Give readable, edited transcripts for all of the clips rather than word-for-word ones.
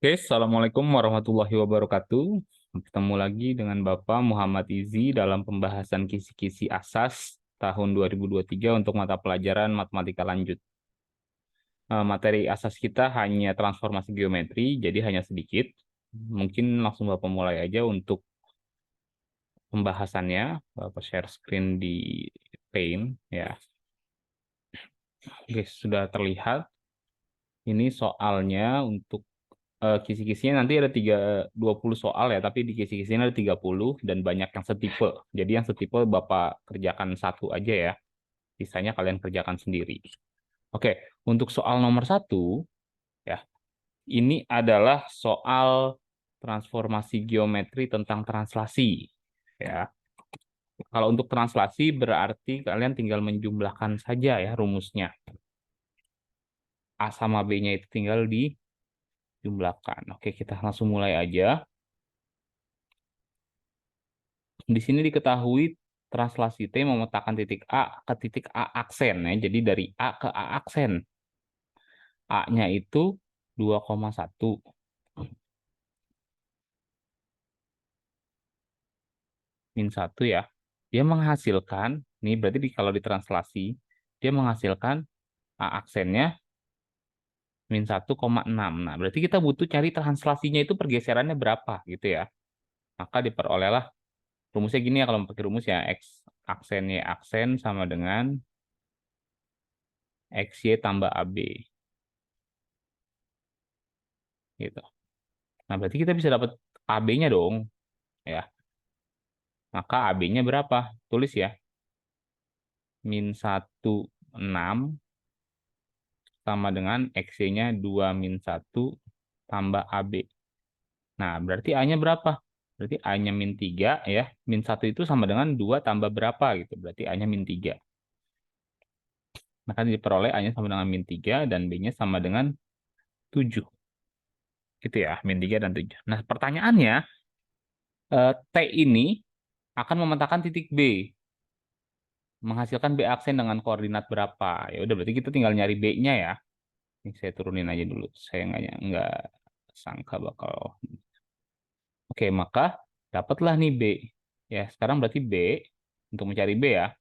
Oke, Assalamualaikum warahmatullahi wabarakatuh. Ketemu lagi dengan Bapak Muhammad Izi dalam pembahasan kisi-kisi asas tahun 2023 untuk mata pelajaran matematika lanjut. Materi asas kita hanya transformasi geometri, jadi hanya sedikit. Mungkin langsung Bapak mulai aja untuk pembahasannya. Bapak share screen di Paint, ya. Oke, sudah terlihat. Ini soalnya untuk kisi-kisinya nanti ada 20 soal ya, tapi di kisi-kisinya ada 30 dan banyak yang setipe. Jadi yang setipe Bapak kerjakan satu aja ya, sisanya kalian kerjakan sendiri. Oke, untuk soal nomor satu, ya, ini adalah soal transformasi geometri tentang translasi. Ya, kalau untuk translasi berarti kalian tinggal menjumlahkan saja ya rumusnya. A sama B-nya itu tinggal dijumlahkan. Oke, kita langsung mulai aja. Di sini diketahui translasi T memetakan titik A ke titik A aksen ya. Jadi dari A ke A aksen. A-nya itu 2,1 min 1 ya. Dia menghasilkan, nih berarti kalau ditranslasi, dia menghasilkan A aksennya min 1,6. Nah, berarti kita butuh cari translasinya itu pergeserannya berapa gitu ya. Maka diperolehlah rumusnya gini ya, kalau pakai rumus ya, X aksen Y aksen sama dengan XY tambah AB. Gitu. Nah, berarti kita bisa dapat AB-nya dong, ya. Maka AB-nya berapa? Tulis ya. Min 1,6 sama dengan XY-nya 2 min 1 tambah AB. Nah, berarti A-nya berapa? Berarti A-nya min 3 ya. Min 1 itu sama dengan 2 tambah berapa gitu. Berarti A-nya min 3. Maka diperoleh A-nya sama dengan min 3 dan B-nya sama dengan 7. Gitu ya, min 3 dan 7. Nah, pertanyaannya, T ini akan memetakan titik B. Menghasilkan B aksen dengan koordinat berapa? Ya udah berarti kita tinggal nyari B-nya ya. Ini saya turunin aja dulu. Saya nggak sangka bakal. Oke, maka dapatlah nih B. Ya, sekarang berarti B untuk mencari B ya.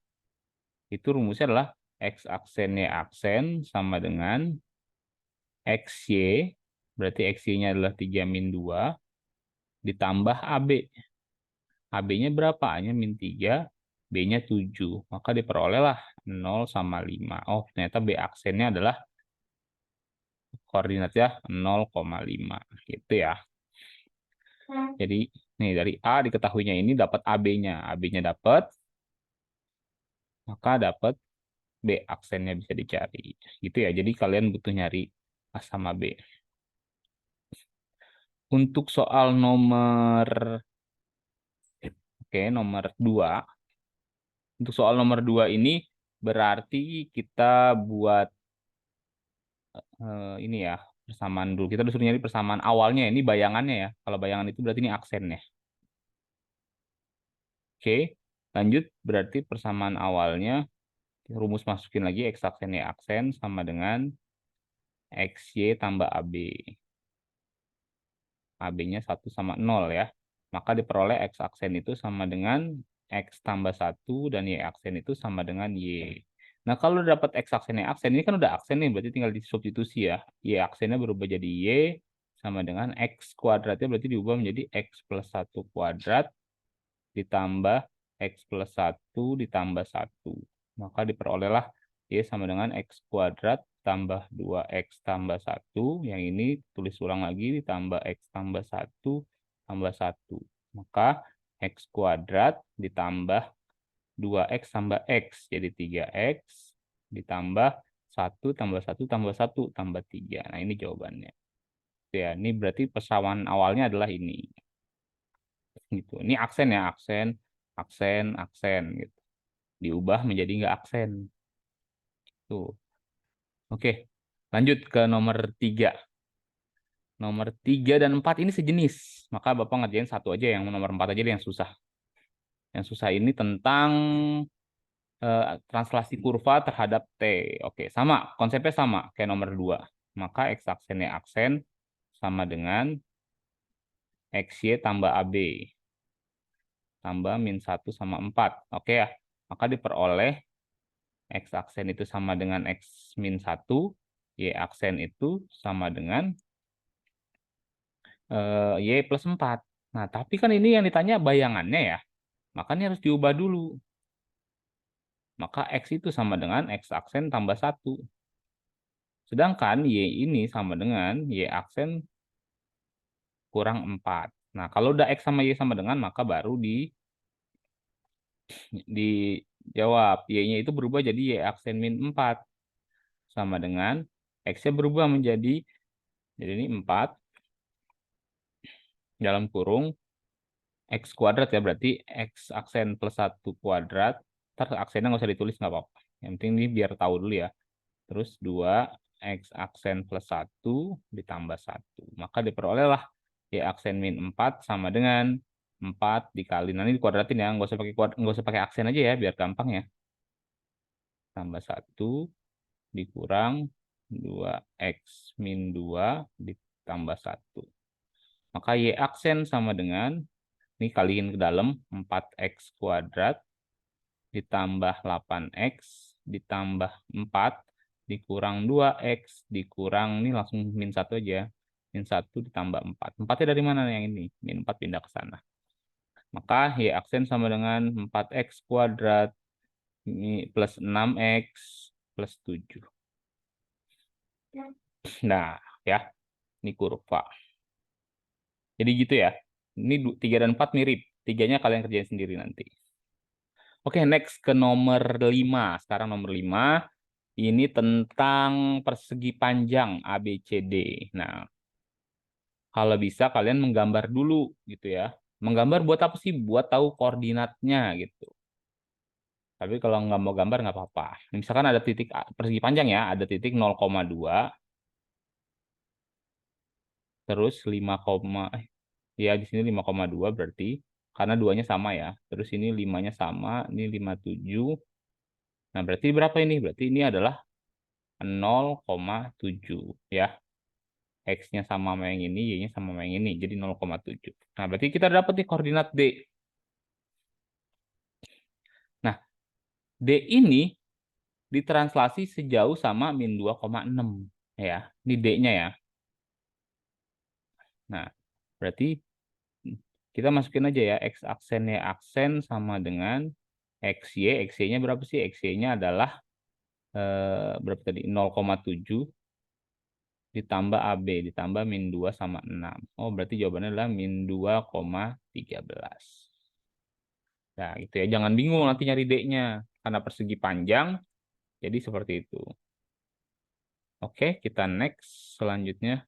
Itu rumusnya adalah X aksen Y aksen sama dengan XY. Berarti XY-nya adalah 3 min 2 ditambah AB. AB-nya berapa? A-nya min 3, B-nya 7. Maka diperolehlah 0 sama 5. Oh, ternyata B aksennya adalah koordinatnya 0,5 gitu ya. Jadi nih dari A diketahuinya ini dapat AB-nya. AB-nya dapat, maka dapat B aksennya bisa dicari. Gitu ya. Jadi kalian butuh nyari A sama B. Untuk soal nomor 2. Untuk soal nomor 2 ini berarti kita buat ini ya, persamaan dulu. Kita disuruh nyari persamaan awalnya. Ini bayangannya ya. Kalau bayangan itu berarti ini aksennya. Oke, lanjut. Berarti persamaan awalnya, rumus masukin lagi X aksen Y aksen sama dengan XY tambah AB. AB-nya 1 sama 0 ya. Maka diperoleh X aksen itu sama dengan X tambah 1 dan Y aksen itu sama dengan Y. Nah, kalau dapat X aksen Y aksen, ini kan udah aksen nih, berarti tinggal disubstitusi ya. Y aksennya berubah jadi Y sama dengan X kuadratnya berarti diubah menjadi X plus 1 kuadrat ditambah X plus 1 ditambah 1. Maka diperolehlah Y sama dengan X kuadrat tambah 2X tambah 1. Yang ini tulis ulang lagi ditambah X tambah 1 tambah 1. Maka X kuadrat ditambah 2X tambah X. Jadi 3X ditambah 1 tambah 1 tambah 1 tambah 3. Nah, ini jawabannya. Ya, ini berarti persamaan awalnya adalah ini. Gitu. Ini aksen ya, aksen, aksen, aksen gitu. Diubah menjadi nggak aksen. Tuh. Oke, lanjut ke nomor 3. Nomor 3 dan 4 ini sejenis. Maka Bapak ngerjain satu aja, yang nomor 4 aja yang susah. Yang susah ini tentang translasi kurva terhadap T. Oke, sama. Konsepnya sama kayak nomor 2. Maka X aksen Y aksen sama dengan XY tambah AB. Tambah min 1 sama 4. Oke ya. Maka diperoleh X aksen itu sama dengan X min 1. Y aksen itu sama dengan Y plus 4. Nah, tapi kan ini yang ditanya bayangannya ya. Makanya harus diubah dulu. Maka X itu sama dengan X aksen tambah 1. Sedangkan Y ini sama dengan Y aksen kurang 4. Nah, kalau udah X sama Y sama dengan, maka baru dijawab. Y-nya itu berubah jadi Y aksen min 4. Sama dengan X-nya berubah menjadi, jadi ini 4 dalam kurung X kuadrat ya, berarti X aksen plus 1 kuadrat. Ntar aksennya nggak usah ditulis, nggak apa-apa. Yang penting ini biar tahu dulu ya. Terus 2 X aksen plus 1 ditambah 1. Maka diperolehlah Y aksen min 4 sama dengan 4 dikali, nanti dikuadratin ya, nggak usah pakai aksen aja ya, biar gampang ya. Tambah 1 dikurang 2X min 2 ditambah 1. Maka Y aksen sama dengan, ini kaliin ke dalam, 4X kuadrat ditambah 8X ditambah 4 dikurang 2X dikurang, ini langsung min 1 aja. Min 1 ditambah 4. 4-nya dari mana yang ini? Min 4 pindah ke sana. Maka Y aksen sama dengan 4X kuadrat ini plus 6X plus 7. Nah, ya, ini kurva. Jadi gitu ya. Ini 3 dan 4 mirip. 3-nya kalian kerjain sendiri nanti. Oke, next ke nomor 5. Sekarang nomor 5. Ini tentang persegi panjang ABCD. Nah, kalau bisa kalian menggambar dulu gitu ya. Menggambar buat apa sih? Buat tahu koordinatnya gitu. Tapi kalau nggak mau gambar nggak apa-apa. Misalkan ada titik persegi panjang ya, ada titik 0,2, terus 5, ya di sini 5,2 berarti karena duanya sama ya. Terus ini 5-nya sama, ini 57. Nah, berarti berapa ini? Berarti ini adalah 0,7 ya. X-nya sama sama yang ini, Y-nya sama sama yang ini. Jadi 0,7. Nah, berarti kita dapat nih koordinat D. Nah, D ini ditranslasi sejauh sama min 2,6 ya. Ini D-nya ya. Nah, berarti kita masukin aja ya, X aksen Y aksen sama dengan XY. XY-nya berapa sih? XY-nya adalah berapa tadi? 0,7 ditambah AB ditambah min 2 sama 6. Oh, berarti jawabannya adalah min 2,13. Nah, gitu ya. Jangan bingung nanti nyari D-nya. Karena persegi panjang, jadi seperti itu. Oke, kita next selanjutnya.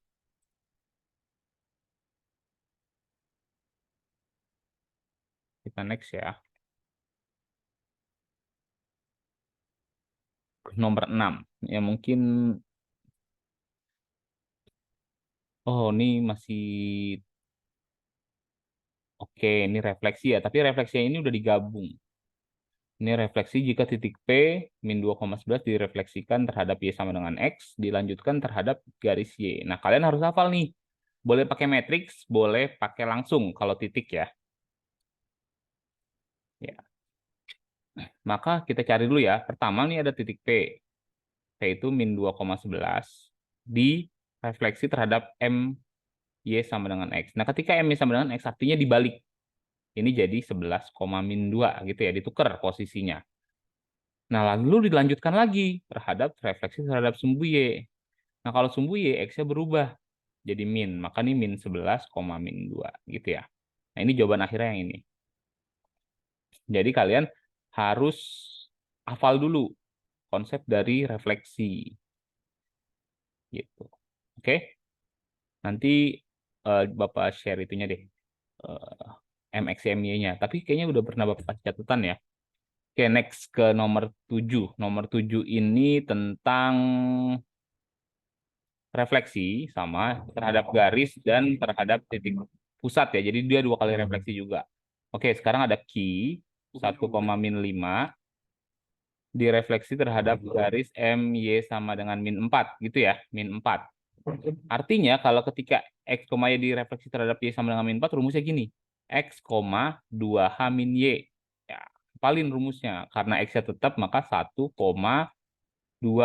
Kita next ya. Nomor 6. Ya mungkin, oh ini masih, oke, ini refleksi ya. Tapi refleksinya ini udah digabung. Ini refleksi jika titik P min 2,11 direfleksikan terhadap Y sama dengan X, dilanjutkan terhadap garis Y. Nah, kalian harus hafal nih. Boleh pakai matriks, boleh pakai langsung kalau titik ya. Ya. Maka kita cari dulu ya. Pertama nih ada titik P. P itu min 2,11 direfleksi terhadap M Y sama dengan X. Nah, ketika M Y sama dengan X, artinya dibalik. Ini jadi 11, min 2 gitu ya, ditukar posisinya. Nah, lalu dilanjutkan lagi terhadap refleksi terhadap sumbu Y. Nah, kalau sumbu Y, X-nya berubah jadi min. Maka ini min 11, min 2 gitu ya. Nah, ini jawaban akhirnya yang ini. Jadi kalian harus hafal dulu konsep dari refleksi. Gitu. Oke? Nanti Bapak share itunya deh. MXMY-nya. Tapi kayaknya udah pernah Bapak kasih catatan ya. Oke, next ke nomor 7. Nomor 7 ini tentang refleksi sama terhadap garis dan terhadap titik pusat ya. Jadi dia 2 kali refleksi juga. Oke, sekarang ada Q 1,-5 direfleksi terhadap garis MY sama dengan min 4 gitu ya, min 4. Artinya kalau ketika X, Y direfleksi terhadap Y sama dengan min 4, rumusnya gini. X, 2H min Y. Ya, hafalin rumusnya. Karena X-nya tetap, maka 1,2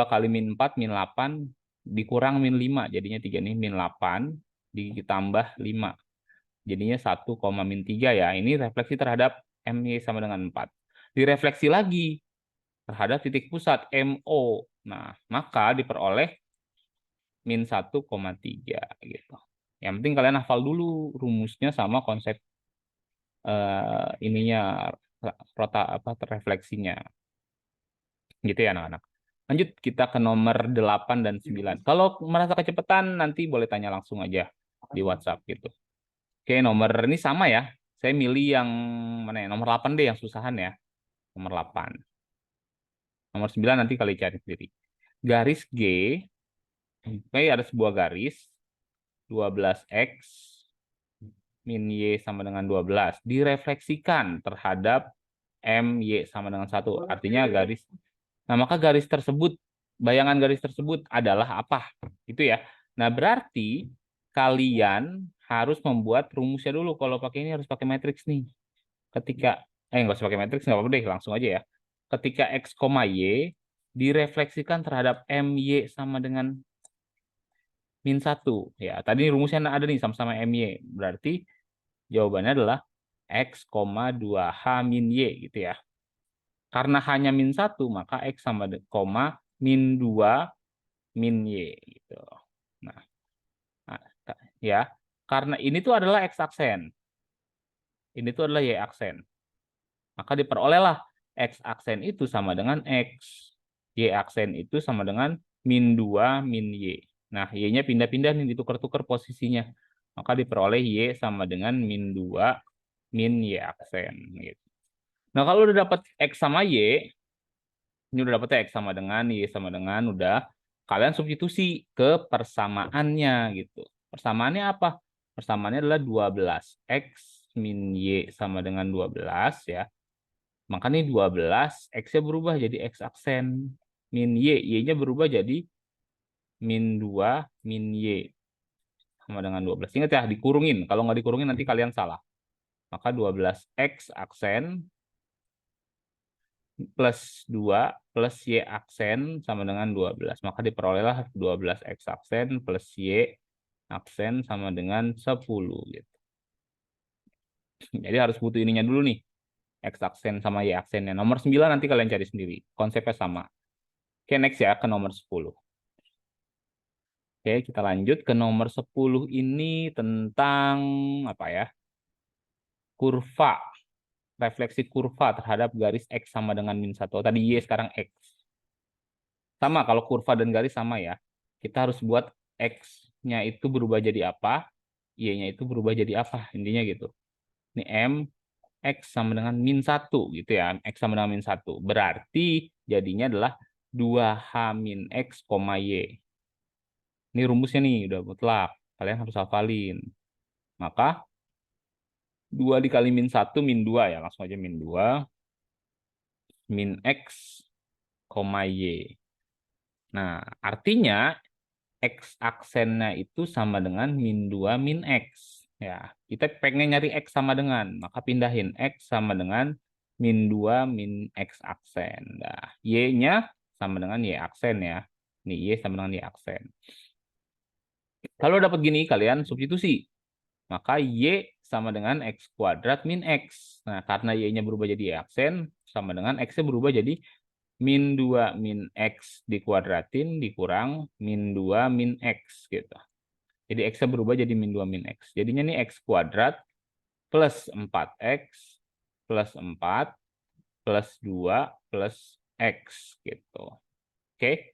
kali min 4, min 8, dikurang min 5. Jadinya 3 nih, min 8, ditambah 5. Jadinya 1, min 3 ya. Ini refleksi terhadap MY sama dengan 4. Direfleksi lagi terhadap titik pusat MO. Nah, maka diperoleh min 1,3 gitu. Yang penting kalian hafal dulu rumusnya sama konsep ininya rota apa refleksinya. Gitu ya anak-anak. Lanjut kita ke nomor 8 dan 9. Kalau merasa kecepatan nanti boleh tanya langsung aja di WhatsApp gitu. Oke, nomor ini sama ya. Saya milih yang mana ya? Nomor 8 deh yang susahan ya. Nomor 8. Nomor 9 nanti kalian cari sendiri. Garis G, oke, ada sebuah garis 12X min Y sama dengan 12 direfleksikan terhadap MY sama dengan 1. Artinya garis. Nah, maka garis tersebut, bayangan garis tersebut adalah apa? Itu ya. Nah, berarti kalian harus membuat rumusnya dulu. Kalau pakai ini harus pakai matriks nih. Ketika, nggak usah pakai matriks, nggak apa-apa deh, langsung aja ya. Ketika X, Y direfleksikan terhadap MY sama dengan min 1. Ya, tadi rumusnya ada nih sama-sama MY. Berarti jawabannya adalah X, 2H min Y gitu ya. Karena hanya min 1, maka X sama min 2 min Y gitu. Nah, ya. Karena ini tuh adalah X aksen. Ini tuh adalah Y aksen. Maka diperolehlah X aksen itu sama dengan X. Y aksen itu sama dengan min 2 min Y. Nah, Y-nya pindah-pindah nih, ditukar-tukar posisinya. Maka diperoleh Y sama dengan min 2 min Y aksen. Gitu. Nah, kalau udah dapat X sama Y, ini udah dapet X sama dengan Y sama dengan, udah kalian substitusi ke persamaannya gitu. Persamaannya apa? Persamaannya adalah 12X min Y sama dengan 12 ya. Maka nih 12, X-nya berubah jadi X aksen. Min Y, Y-nya berubah jadi min 2 min Y sama dengan 12. Ingat ya, dikurungin. Kalau nggak dikurungin nanti kalian salah. Maka 12X aksen plus 2 plus Y aksen sama dengan 12. Maka diperolehlah 12X aksen plus Y aksen sama dengan 10 gitu. Jadi harus butuh ininya dulu nih. X aksen sama Y aksennya. Nomor 9 nanti kalian cari sendiri. Konsepnya sama. Oke, next ya ke nomor 10. Oke, kita lanjut ke nomor 10 ini tentang apa ya? Kurva. Refleksi kurva terhadap garis X sama dengan min 1. Tadi Y, sekarang X. Sama, kalau kurva dan garis sama ya. Kita harus buat X-nya itu berubah jadi apa, Y-nya itu berubah jadi apa, intinya gitu. Ini M, X sama dengan min 1 gitu ya. X sama dengan min 1. Berarti jadinya adalah 2H min X, Y. Ini rumusnya nih, udah mutlak. Kalian harus hafalin. Maka 2 dikali min 1, min 2 ya. Langsung aja min 2. Min X, Y. Nah, artinya X aksennya itu sama dengan min 2 min X. Ya, kita pengen nyari X sama dengan, maka pindahin X sama dengan min 2 min X aksen. Nah, Y-nya sama dengan Y aksen ya. Nih, Y sama dengan Y aksen. Kalau dapat gini, kalian substitusi. Maka Y sama dengan X kuadrat min X. Nah, karena Y-nya berubah jadi Y aksen, sama dengan X-nya berubah jadi min 2 min X dikuadratin dikurang min 2 min X gitu. Jadi X-nya berubah jadi min 2 min X. Jadinya nih X kuadrat plus 4X plus 4 plus 2 plus X gitu. Oke?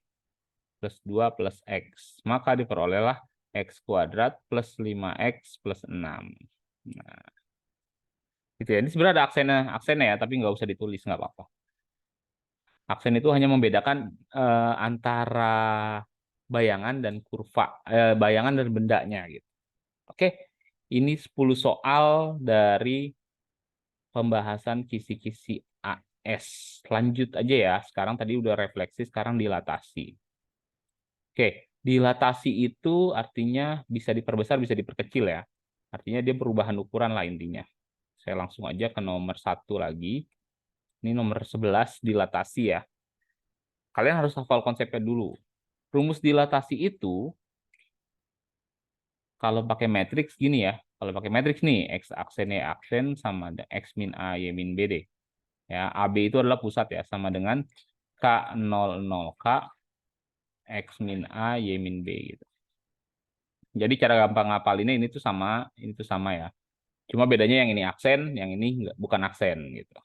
Plus 2 plus X. Maka diperolehlah X kuadrat plus 5X plus 6. Nah, gitu ya. Ini sebenarnya ada aksennya ya, tapi nggak usah ditulis, nggak apa-apa. Aksen itu hanya membedakan antara bayangan dan kurva, bayangan dan bendanya gitu. Oke, ini 10 soal dari pembahasan kisi-kisi AS. Lanjut aja ya. Sekarang tadi udah refleksi, sekarang dilatasi. Oke, Dilatasi itu artinya bisa diperbesar, bisa diperkecil ya. Artinya dia perubahan ukuran lah intinya. Saya langsung aja ke nomor 1 lagi. Ini nomor 11 dilatasi ya. Kalian harus hafal konsepnya dulu. Rumus dilatasi itu kalau pakai matriks gini ya. Kalau pakai matriks nih, X aksen Y aksen sama ada X min A Y min B deh. Ya, AB itu adalah pusat ya, sama dengan K00K X min A Y min B gitu. Jadi cara gampang ngapalinnya ini tuh sama ya. Cuma bedanya yang ini aksen, yang ini enggak, bukan aksen gitu.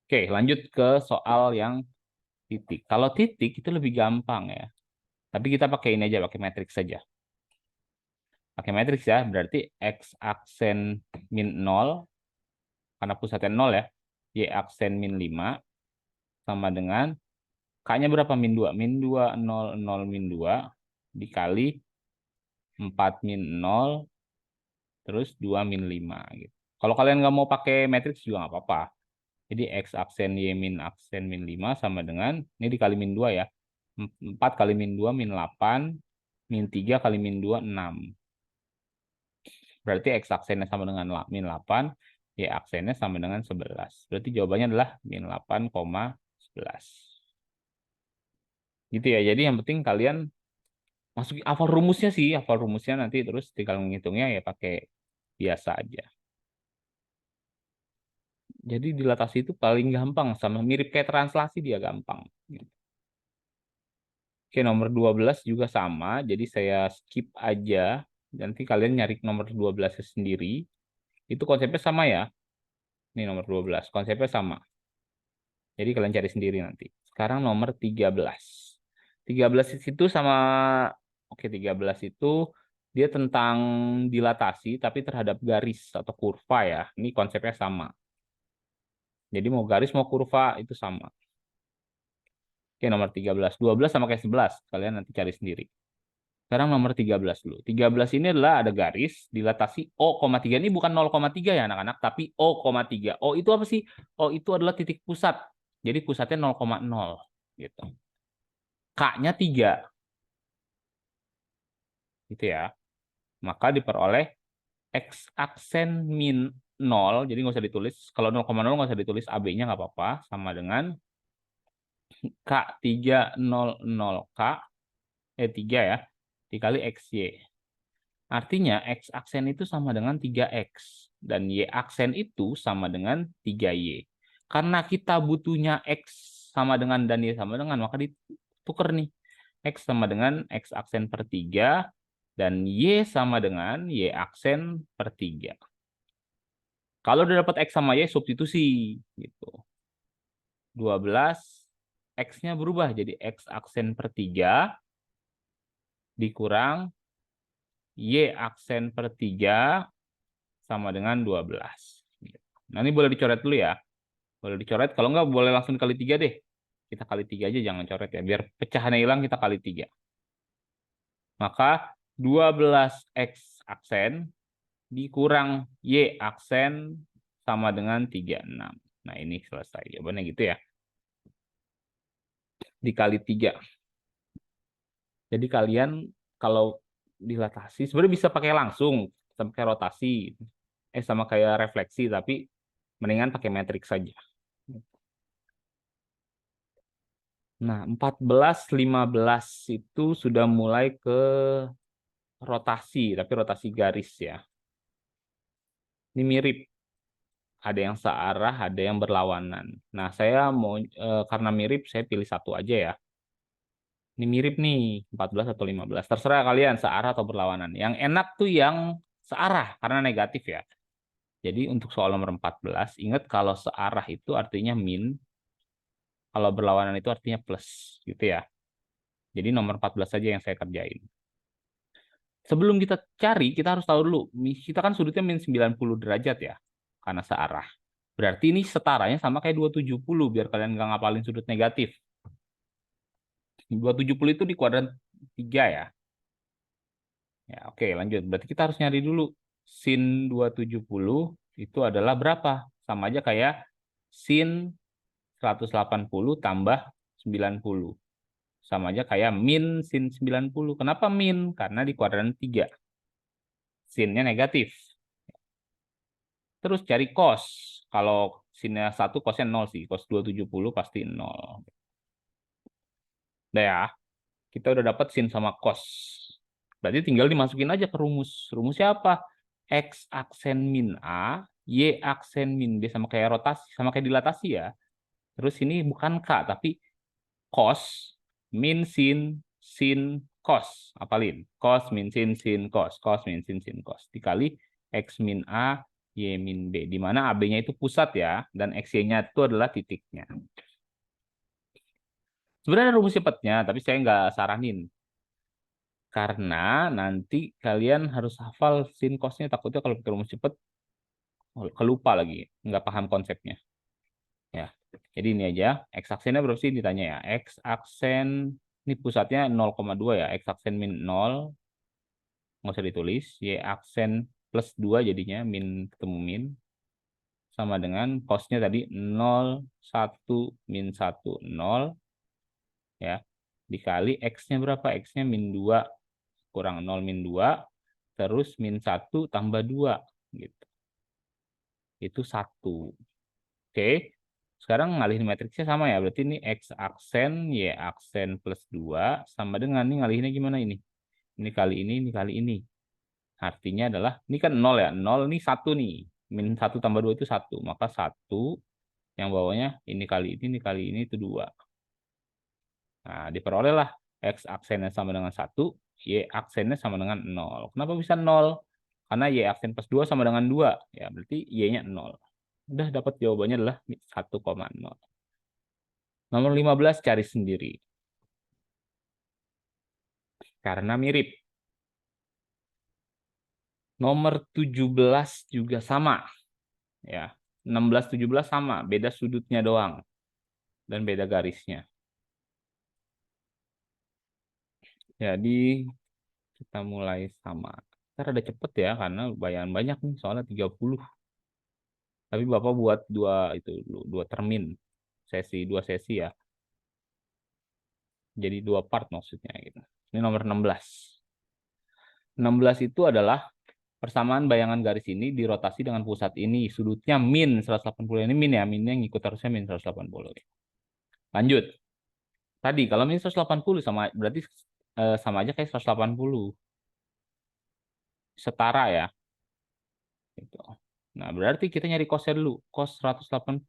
Oke, lanjut ke soal yang titik. Kalau titik itu lebih gampang ya. Tapi kita pakai ini aja, pakai matriks saja. Pakai matriks ya, berarti X aksen min 0, karena pusatnya 0 ya. Y aksen min 5, sama dengan K-nya berapa? Min 2. Min 2, 0, 0, min 2, dikali 4 min 0, terus 2 min 5. Gitu. Kalau kalian nggak mau pakai matriks juga nggak apa-apa. Jadi X aksen Y min aksen min 5 sama dengan, ini dikali min 2 ya. 4 kali min 2 min 8, min 3 kali min 2, 6. Berarti X aksennya sama dengan min 8, Y aksennya sama dengan 11. Berarti jawabannya adalah min 8,11. Gitu ya, jadi yang penting kalian masuk hafal rumusnya sih, hafal rumusnya nanti terus tinggal menghitungnya ya pakai biasa aja. Jadi dilatasi itu paling gampang, sama mirip kayak translasi dia gampang. Oke, nomor 12 juga sama, jadi saya skip aja. Nanti kalian nyari nomor 12 sendiri. Itu konsepnya sama ya. Ini nomor 12, konsepnya sama. Jadi kalian cari sendiri nanti. Sekarang nomor 13. 13 itu sama, oke 13 itu dia tentang dilatasi tapi terhadap garis atau kurva ya. Ini konsepnya sama. Jadi mau garis mau kurva itu sama. Oke, nomor 13. 12 sama kayak 11. Kalian nanti cari sendiri. Sekarang nomor 13 dulu. 13 ini adalah ada garis dilatasi O,3. Ini bukan 0,3 ya anak-anak, tapi O,3. O itu apa sih? O itu adalah titik pusat. Jadi pusatnya 0,0 gitu. K-nya 3. Gitu ya. Maka diperoleh X aksen min 0. Jadi nggak usah ditulis. Kalau 0,0 nggak usah ditulis AB-nya nggak apa-apa. Sama dengan K300K. 3 ya. Dikali XY. Artinya X aksen itu sama dengan 3X. Dan Y aksen itu sama dengan 3Y. Karena kita butuhnya X sama dengan dan Y sama dengan, maka ditukar nih. X sama dengan X aksen per 3. Dan Y sama dengan Y aksen per 3. Kalau udah dapat X sama Y, substitusi. Gitu. 12, X-nya berubah jadi X aksen per 3 dikurang Y aksen per 3 sama dengan 12. Nah, ini boleh dicoret dulu ya. Boleh dicoret. Kalau nggak, boleh langsung kali 3 deh. Kita kali 3 aja, jangan coret ya. Biar pecahannya hilang, kita kali 3. Maka 12X aksen dikurang Y aksen sama dengan 36. Nah, ini selesai. Jawabannya gitu ya. Dikali 3. Jadi kalian kalau dilatasi, sebenarnya bisa pakai langsung. Sama kayak rotasi. Sama kayak refleksi, tapi mendingan pakai matriks saja. Nah, 14, 15 itu sudah mulai ke rotasi, tapi rotasi garis ya. Ini mirip. Ada yang searah, ada yang berlawanan. Nah, saya mau karena mirip, saya pilih satu aja ya. Ini mirip nih, 14 atau 15. Terserah kalian, searah atau berlawanan. Yang enak tuh yang searah, karena negatif ya. Jadi untuk soal nomor 14, ingat kalau searah itu artinya min, kalau berlawanan itu artinya plus, gitu ya. Jadi nomor 14 saja yang saya kerjain. Sebelum kita cari, kita harus tahu dulu, kita kan sudutnya min 90 derajat ya, karena searah. Berarti ini setaranya sama kayak 270, biar kalian nggak ngapalin sudut negatif. 270 itu di kuadran 3 ya. Ya, oke, lanjut. Berarti kita harus nyari dulu. Sin 270 itu adalah berapa? Sama aja kayak sin 180 tambah 90. Sama aja kayak min sin 90. Kenapa min? Karena di kuadran 3. Sinnya negatif. Terus cari cos. Kalau sinnya 1, cosnya 0 sih. Cos 270 pasti 0. Udah ya. Kita udah dapat sin sama cos. Berarti tinggal dimasukin aja ke rumus. Rumusnya apa? X aksen min A, Y aksen min B, sama kayak rotasi, sama kayak dilatasi ya. Terus ini bukan K, tapi cos min sin sin cos. Apalin? Cos min sin cos. Cos min sin cos. Dikali X min A, Y min B. Di mana AB-nya itu pusat ya. Dan XY-nya itu adalah titiknya. Sebenarnya rumus cepatnya, tapi saya nggak saranin. Karena nanti kalian harus hafal sin cosnya, takutnya kalau pakai rumus cepet kelupa lagi, nggak paham konsepnya. Ya, jadi ini aja. X aksennya berapa sih ditanya ya? X aksen ini pusatnya 0,2 ya. X aksen min 0, nggak usah ditulis. Y aksen plus 2 jadinya min ketemu min sama dengan cosnya tadi 0, 1, min 1, 0 ya. Dikali X-nya berapa? X-nya min 2 kurang 0 min 2 terus min 1 tambah 2 gitu. Itu 1. Oke. Sekarang ngalihin matriksnya sama ya. Berarti ini X aksen, Y aksen plus 2 sama dengan ini ngalihinnya gimana ini? Ini kali ini kali ini. Artinya adalah ini kan 0 ya. 0 ini 1 nih. Min 1 tambah 2 itu 1. Maka 1 yang bawahnya ini kali ini itu 2. Nah, diperolehlah X aksennya sama dengan 1, Y aksennya sama dengan 0. Kenapa bisa 0? Karena Y aksen plus 2 sama dengan 2. Ya, berarti Y-nya 0. Udah dapat jawabannya adalah 1,0. Nomor 15 cari sendiri. Karena mirip. Nomor 17 juga sama. Ya, 16, 17 sama. Beda sudutnya doang. Dan beda garisnya. Jadi kita mulai sama. Ntar ada cepet ya, karena bayangan banyak nih. Soalnya 30. Tapi Bapak buat dua termin. Dua sesi ya. Jadi 2 part maksudnya gitu. Ini nomor 16. 16 itu adalah persamaan bayangan garis ini dirotasi dengan pusat ini. Sudutnya min 180. Ini min ya. Minnya ngikut harusnya min 180. Lanjut. Tadi kalau min 180 sama berarti sama aja kayak 180. Setara ya. Gitu. Nah, berarti kita nyari cosnya dulu. Cos 180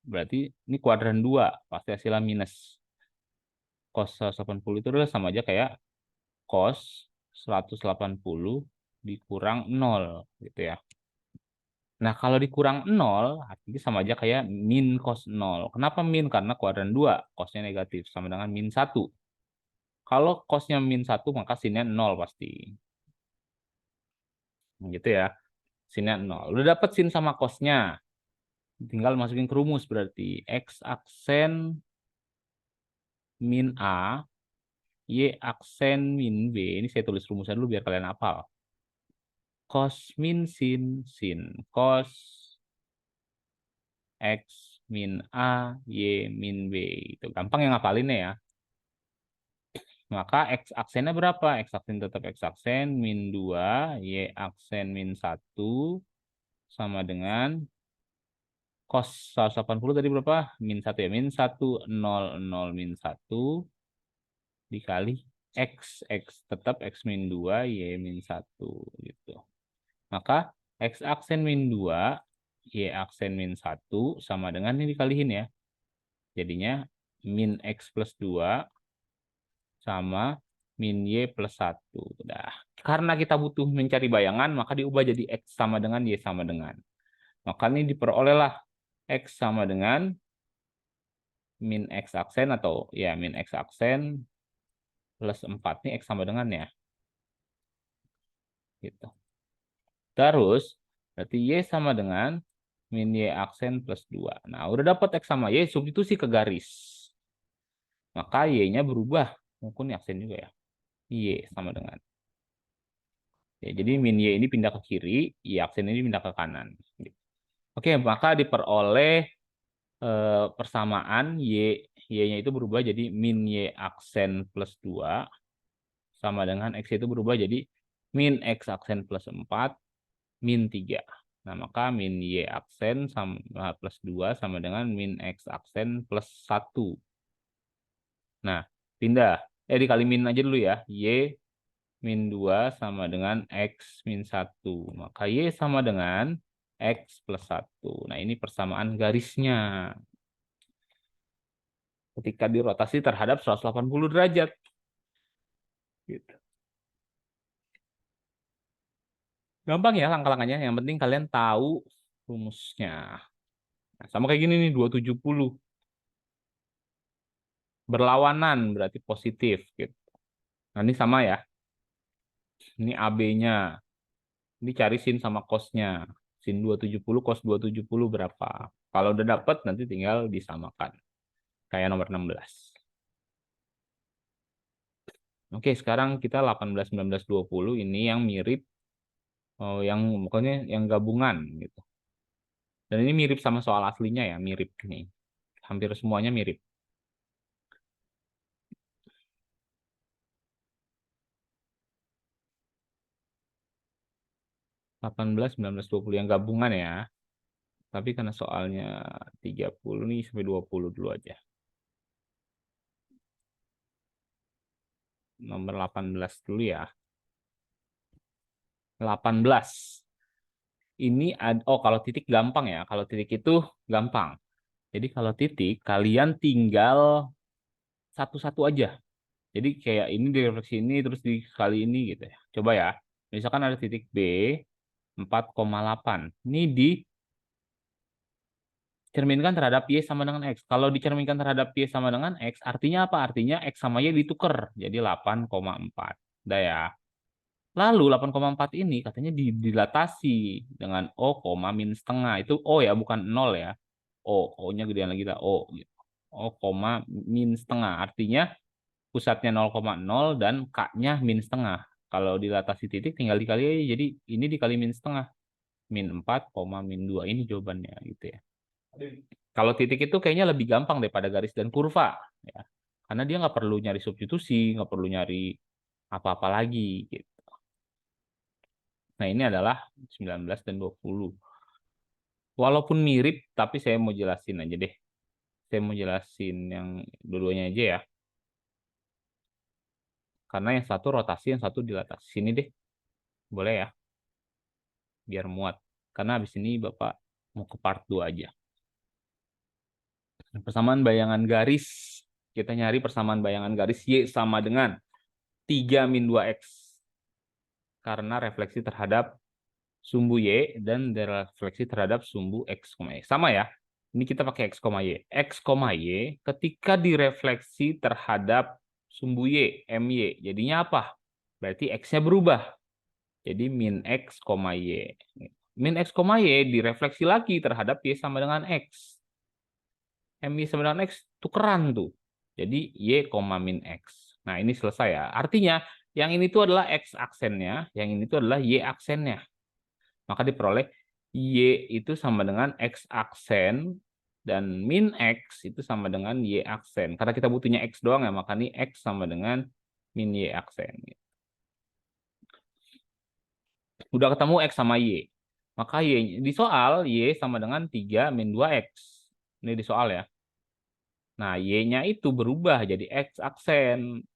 berarti ini kuadran 2. Pasti hasilnya minus. Cos 180 itu adalah sama aja kayak cos 180 dikurang 0 gitu ya. Nah, kalau dikurang 0 artinya sama aja kayak min cos 0. Kenapa min? Karena kuadran 2, cosnya negatif sama dengan min 1. Kalau cosnya min 1 maka sinnya 0 pasti. Gitu ya. Sinnya 0. Udah dapat sin sama cosnya. Tinggal masukin ke rumus berarti X aksen min A, Y aksen min B. Ini saya tulis rumusnya dulu biar kalian hafal. Cos min sin cos X min A, Y min B. Itu gampang yang ngapalinnya ya. Maka X aksennya berapa? X aksen tetap X aksen min 2, Y aksen min 1 sama dengan cos 180 tadi berapa? Min 1 ya. Min 1, 0, 0, min 1 dikali X tetap X min 2, Y min 1 gitu. Maka X aksen min 2, Y aksen min 1 sama dengan ini dikaliin ya. Jadinya min X plus 2 sama min Y plus 1. Udah. Karena kita butuh mencari bayangan, maka diubah jadi X sama dengan Y sama dengan. Maka ini diperolehlah X sama dengan min X aksen atau ya min X aksen plus 4. Ini X sama dengan ya. Gitu. Terus, berarti Y sama dengan min Y aksen plus 2. Nah, udah dapat X sama Y, substitusi ke garis. Maka Y-nya berubah. Mungkin aksen juga ya. Y sama dengan. Ya, jadi min Y ini pindah ke kiri, Y aksen ini pindah ke kanan. Oke, maka diperoleh persamaan Y-nya itu berubah jadi min Y aksen plus 2 sama dengan X itu berubah jadi min X aksen plus 4 min 3. Nah, maka min Y aksen sama plus 2 sama dengan min X aksen plus 1. Nah, pindah. Dikali min aja dulu ya. Y min 2 sama dengan X min 1. Maka Y sama dengan X plus 1. Nah, ini persamaan garisnya. Ketika dirotasi terhadap 180 derajat. Gitu. Gampang ya langkah-langkahnya. Yang penting kalian tahu rumusnya. Nah, sama kayak gini nih, 270. Berlawanan berarti positif. Gitu. Nah, ini sama ya. Ini AB-nya. Ini cari sin sama cos-nya. Sin 270, cos 270 berapa. Kalau udah dapet, nanti tinggal disamakan. Kayak nomor 16. Oke, sekarang kita 18, 19, 20. Ini yang mirip. Yang pokoknya yang gabungan. Gitu. Dan ini mirip sama soal aslinya ya. Mirip nih. Hampir semuanya mirip. 18, 19, 20 yang gabungan ya. Tapi karena soalnya 30 nih sampai 20 dulu aja. Nomor 18 dulu ya. 18. Ini kalau titik gampang ya. Kalau titik itu gampang. Jadi kalau titik kalian tinggal satu-satu aja. Jadi kayak ini direfleksi ini terus dikali ini gitu ya. Coba ya. Misalkan ada titik B 4,8. Ini dicerminkan terhadap Y sama dengan X. Kalau dicerminkan terhadap Y sama dengan X, artinya apa? Artinya X sama Y ditukar. Jadi 8,4. Udah ya. Lalu 8,4 ini katanya dilatasi dengan O, min setengah. Itu O ya, bukan 0 ya. O-nya gedean lagi lah, O. Gitu. O, min setengah. Artinya pusatnya 0,0 dan K-nya min setengah. Kalau dilatasi titik tinggal dikali aja. Jadi ini dikali min setengah. Min 4, min 2. Ini jawabannya gitu ya. Kalau titik itu kayaknya lebih gampang daripada garis dan kurva. Ya. Karena dia nggak perlu nyari substitusi, nggak perlu nyari apa-apa lagi. Gitu. Nah, ini adalah 19 dan 20. Walaupun mirip, tapi saya mau jelasin aja deh. Saya mau jelasin yang dua-duanya aja ya. Karena yang satu rotasi, yang satu dilatasi. Sini deh. Boleh ya? Biar muat. Karena habis ini Bapak mau ke part 2 aja. Persamaan bayangan garis. Kita nyari persamaan bayangan garis Y sama dengan 3 min 2X. Karena refleksi terhadap sumbu Y dan refleksi terhadap sumbu X, Y. Sama ya. Ini kita pakai X, Y. X, Y ketika direfleksi terhadap sumbu Y, MY. Jadinya apa? Berarti X-nya berubah. Jadi min X, Y. Min X, Y direfleksi lagi terhadap Y sama dengan X. MY sama dengan X tukeran tuh. Jadi Y, min X. Nah, ini selesai ya. Artinya, yang ini tuh adalah X aksennya, yang ini tuh adalah Y aksennya. Maka diperoleh Y itu sama dengan X aksen dan min X itu sama dengan Y aksen. Karena kita butuhnya X doang ya, maka ini X sama dengan min Y aksen. Udah ketemu X sama Y. Maka Y di soal Y sama dengan 3 min 2X. Ini di soal ya. Nah, Y-nya itu berubah jadi X aksen.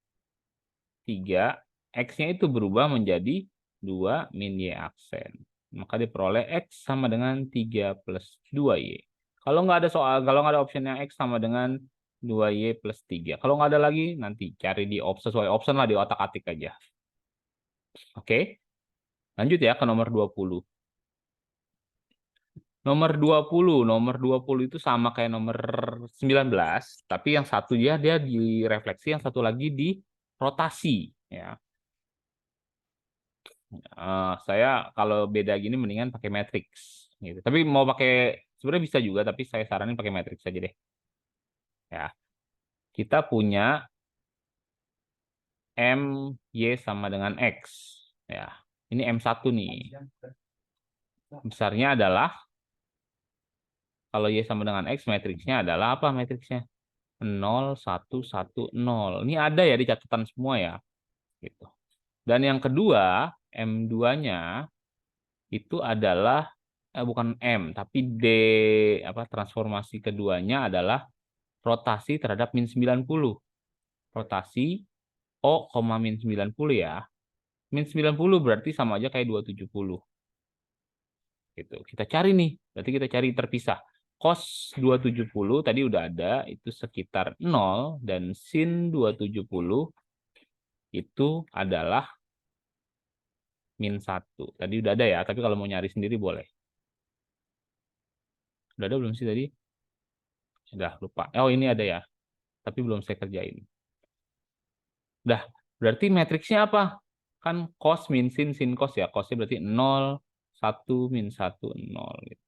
3, X-nya itu berubah menjadi 2 min Y aksen. Maka diperoleh X sama dengan 3 plus 2Y. Kalau nggak ada kalau nggak ada optionnya X sama dengan 2Y plus 3. Kalau nggak ada lagi, nanti cari di sesuai option lah, di otak-atik aja. Oke, lanjut ya ke nomor 20. Nomor 20 itu sama kayak nomor 19, tapi yang satu dia direfleksi, yang satu lagi di rotasi. Ya. Saya kalau beda gini mendingan pakai matrix gitu. Tapi mau pakai sebenarnya bisa juga, tapi saya saranin pakai matrix aja deh. Ya. Kita punya M Y sama dengan X. Ya. Ini M1 nih. Besarnya adalah kalau Y sama dengan X, matriksnya adalah apa matriksnya? 0, 1, 1, 0. Ini ada ya di catatan semua ya. Gitu. Dan yang kedua, M2-nya itu adalah bukan M, tapi D, apa transformasi keduanya adalah rotasi terhadap min 90. Rotasi O, min 90 ya. Min 90 berarti sama aja kayak 270. Gitu. Kita cari nih, berarti kita cari terpisah. Cos 270 tadi udah ada, itu sekitar 0, dan sin 270 itu adalah min 1. Tadi udah ada ya, tapi kalau mau nyari sendiri boleh. Udah ada belum sih tadi? Sudah lupa. Oh, ini ada ya, tapi belum saya kerjain. Udah, berarti matriksnya apa? Kan cos min sin cos ya. Cosnya berarti 0, 1, min 1, 0. Gitu.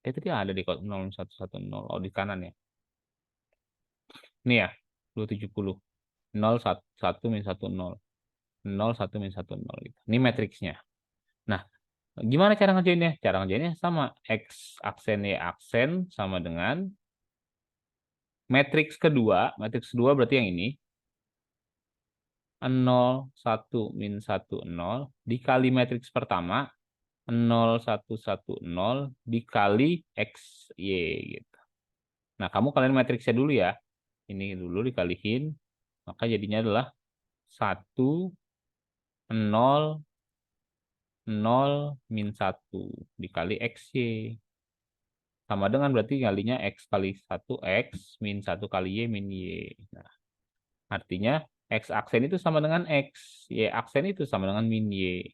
Tadi ada di 0, 1, 1, 0. Oh, di kanan ya. Ini ya, 270. 0, 1, 1, min 1, 0. 0, 1, min 1, 0. Gitu. Ini matriksnya. Nah, gimana cara ngerjainnya? Cara ngerjainnya sama. X aksen Y aksen sama dengan matriks kedua berarti yang ini. 0, 1, min 1, 0. Dikali matriks pertama. 0, 1, 1, 0. Dikali X, Y. Gitu. Nah, kamu kalian matriksnya dulu ya. Ini dulu dikalihin. Maka jadinya adalah 1, 0, 0, min 1 dikali XY. Sama dengan berarti kalinya X kali 1 X, min 1 kali Y, min Y. Nah, artinya X aksen itu sama dengan X, Y aksen itu sama dengan min Y.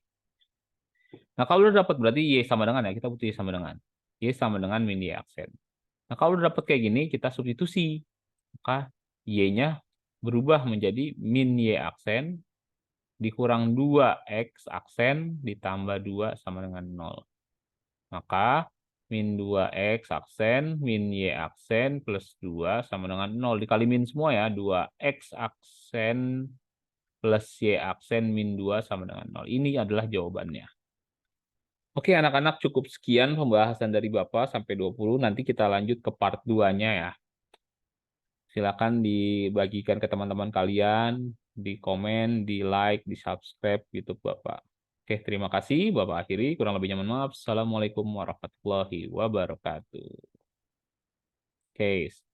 Nah, kalau udah dapat berarti Y sama dengan ya, kita butuh Y sama dengan. Y sama dengan min Y aksen. Nah, kalau udah dapat kayak gini, kita substitusi. Maka Y-nya berubah menjadi min Y aksen dikurang 2X aksen ditambah 2 sama dengan 0. Maka min 2X aksen, min Y aksen plus 2 sama dengan 0. Dikali min semua ya, 2X aksen plus Y aksen min 2 sama dengan 0. Ini adalah jawabannya. Oke anak-anak, cukup sekian pembahasan dari Bapak sampai 20. Nanti kita lanjut ke part 2-nya ya. Silakan dibagikan ke teman-teman kalian, di komen, di like, di subscribe YouTube Bapak. Oke, terima kasih. Bapak akhiri. Kurang lebihnya mohon maaf. Assalamualaikum warahmatullahi wabarakatuh. Oke.